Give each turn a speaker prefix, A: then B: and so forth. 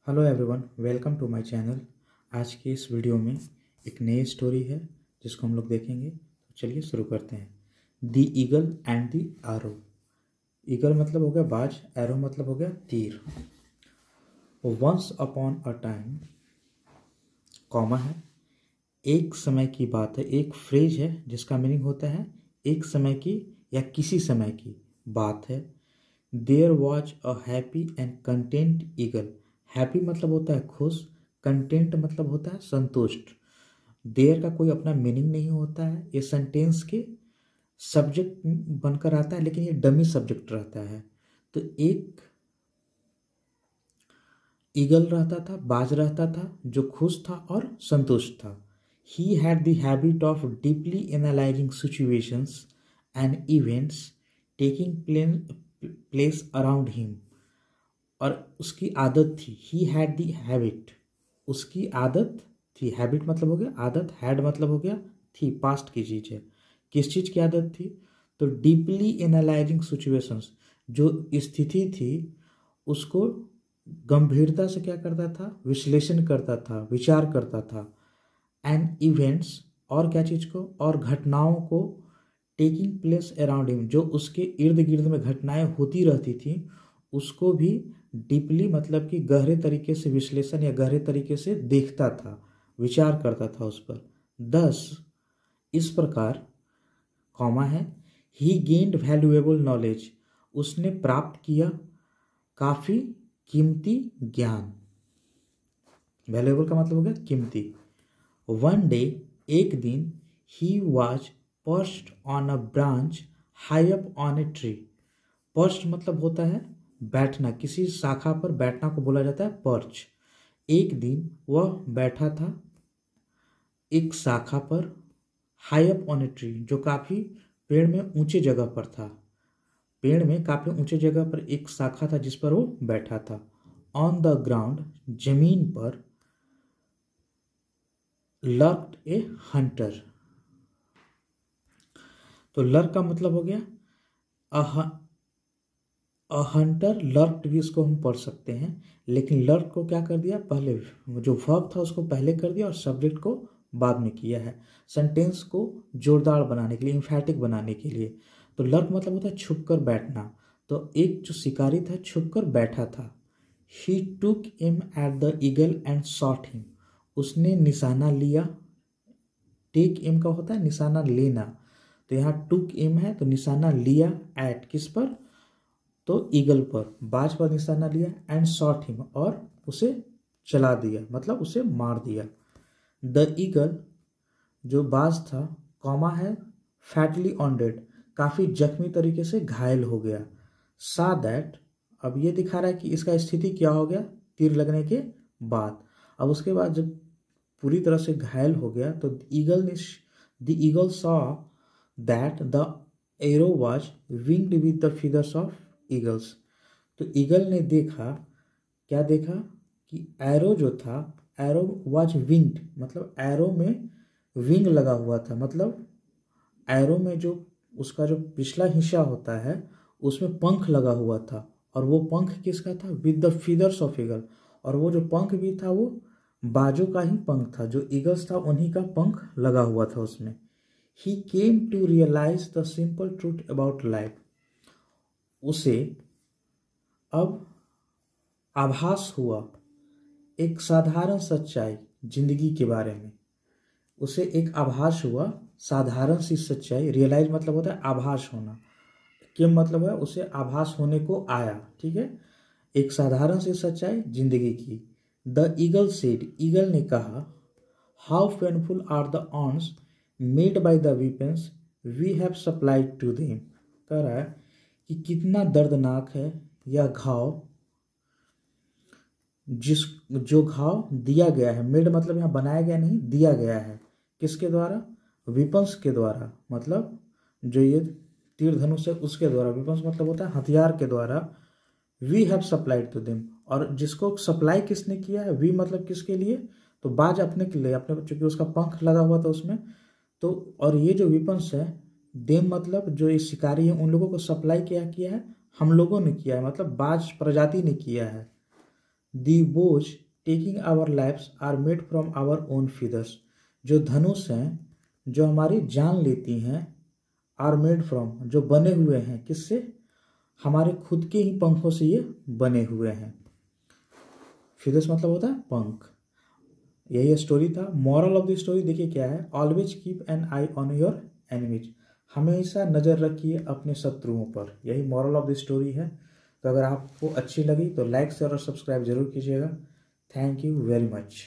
A: Hello everyone, welcome to my channel. आज की इस वीडियो में एक नई स्टोरी है जिसको हम लोग देखेंगे। तो चलिए शुरू करते हैं। The eagle and the arrow. Eagle मतलब हो गया बाज, एरो मतलब हो गया तीर। Once upon a time, comma है, एक समय की बात है, एक फ्रेज है जिसका मीनिंग होता है एक समय की या किसी समय की बात है। There was a happy and content eagle. Happy मतलब होता है खुश, कंटेंट मतलब होता है संतुष्ट। देयर का कोई अपना मीनिंग नहीं होता है, ये सेंटेंस के सब्जेक्ट बनकर आता है, लेकिन ये डमी सब्जेक्ट रहता है। तो एक ईगल रहता था, बाज रहता था जो खुश था और संतुष्ट था। He had the habit of deeply analysing situations and events taking place around him. और उसकी आदत थी, ही हैड दी हैबिट, उसकी आदत थी। हैबिट मतलब हो गया आदत, हैड मतलब हो गया थी, पास्ट की चीज़ है। किस चीज़ की आदत थी? तो डीपली एनालाइजिंग सिचुएशंस, जो स्थिति थी उसको गंभीरता से क्या करता था? विश्लेषण करता था, विचार करता था। एंड इवेंट्स, और क्या चीज़ को? और घटनाओं को। टेकिंग प्लेस अराउंड हिम, जो उसके इर्द गिर्द में घटनाएं होती रहती थी उसको भी डीपली मतलब कि गहरे तरीके से विश्लेषण या गहरे तरीके से देखता था, विचार करता था उस पर। 10 इस प्रकार, कॉमा है, ही गेन्ड वैल्यूएबल नॉलेज, उसने प्राप्त किया काफ़ी कीमती ज्ञान। वैल्यूएबल का मतलब हो गया कीमती। वन डे, एक दिन, he was perched on a branch high up on a tree. Perch मतलब होता है बैठना, किसी शाखा पर बैठना को बोला जाता है पर्च। एक दिन वह बैठा था एक शाखा पर, high up on a tree, जो काफ़ी पेड़ में ऊंचे जगह पर था। पेड़ में काफ़ी ऊंचे जगह पर एक शाखा था जिस पर वो बैठा था। ऑन द ग्राउंड, जमीन पर, लर्क्ड ए हंटर। तो लर्क का मतलब हो गया अ हंटर, लर्क्ड भी इसको हम पढ़ सकते हैं, लेकिन लर्क को क्या कर दिया? पहले जो वर्ब था उसको पहले कर दिया और सब्जेक्ट को बाद में किया है, सेंटेंस को जोरदार बनाने के लिए, इम्फैटिक बनाने के लिए। तो लर्क मतलब होता है छुप कर बैठना। तो एक जो शिकारी था छुप कर बैठा था। He took aim at the eagle and shot him, उसने निशाना लिया। टेक एम का होता है निशाना लेना, तो यहाँ टुक एम है तो निशाना लिया, एट किस पर? तो ईगल पर, बाज पर निशाना लिया। एंड शॉट हिम, और उसे चला दिया, मतलब उसे मार दिया। द ईगल, जो बाज था, कॉमा है, फैटली ऑनडेड, काफ़ी जख्मी तरीके से घायल हो गया। सा दैट, अब ये दिखा रहा है कि इसका स्थिति क्या हो गया तीर लगने के बाद। अब उसके बाद जब पूरी तरह से घायल हो गया तो the eagle saw that the arrow was winged with the feathers of eagles. तो ईगल ने देखा, क्या देखा? कि एरो जो था, एरो वॉज विंग्ड, मतलब एरो में विंग लगा हुआ था, मतलब एरो में जो उसका जो पिछला हिस्सा होता है उसमें पंख लगा हुआ था। और वो पंख किसका था? With the feathers of eagle. और वो जो पंख भी था वो बाजों का ही पंख था, जो ईगल्स था उन्हीं का पंख लगा हुआ था उसमें। He came to realise the simple truth about life, उसे अब आभास हुआ एक साधारण सच्चाई जिंदगी के बारे में। उसे एक आभास हुआ, साधारण सी सच्चाई। रियलाइज मतलब होता है आभास होना, केम मतलब है उसे आभास होने को आया, ठीक है। एक साधारण सी सच्चाई जिंदगी की। द ईगल सेड, ईगल ने कहा, how painful are the wounds made by the weapons we have supplied to them. कह रहा है कि कितना दर्दनाक है यह घाव, जो घाव दिया गया है। मेड मतलब यहाँ बनाया गया नहीं, दिया गया है। किसके द्वारा? विपन्स के द्वारा, मतलब जो ये तीर धनुष है उसके द्वारा। विपन्स मतलब होता है हथियार के द्वारा। We have supplied to them, और जिसको सप्लाई किसने किया है? वी मतलब किसके लिए? तो बाज अपने के लिए, अपने, चूंकि उसका पंख लगा हुआ था उसमें। तो और ये जो विपन्स है, देम मतलब जो ये शिकारी है उन लोगों को सप्लाई किया है हम लोगों ने किया है, मतलब बाज प्रजाति ने किया है। The bows taking our lifes are made from our own feathers. जो धनुष हैं जो हमारी जान लेती हैं, आर मेड फ्रॉम जो बने हुए हैं किससे, हमारे खुद के ही पंखों से ये बने हुए हैं। फीदर्स मतलब होता है पंख। यही स्टोरी था। मॉरल ऑफ द स्टोरी देखिए क्या है, always keep an I on your enemies. हमेशा नज़र रखिए अपने शत्रुओं पर, यही मॉरल ऑफ द स्टोरी है। तो अगर आपको अच्छी लगी तो लाइक शेयर और सब्सक्राइब जरूर कीजिएगा। Thank you very much.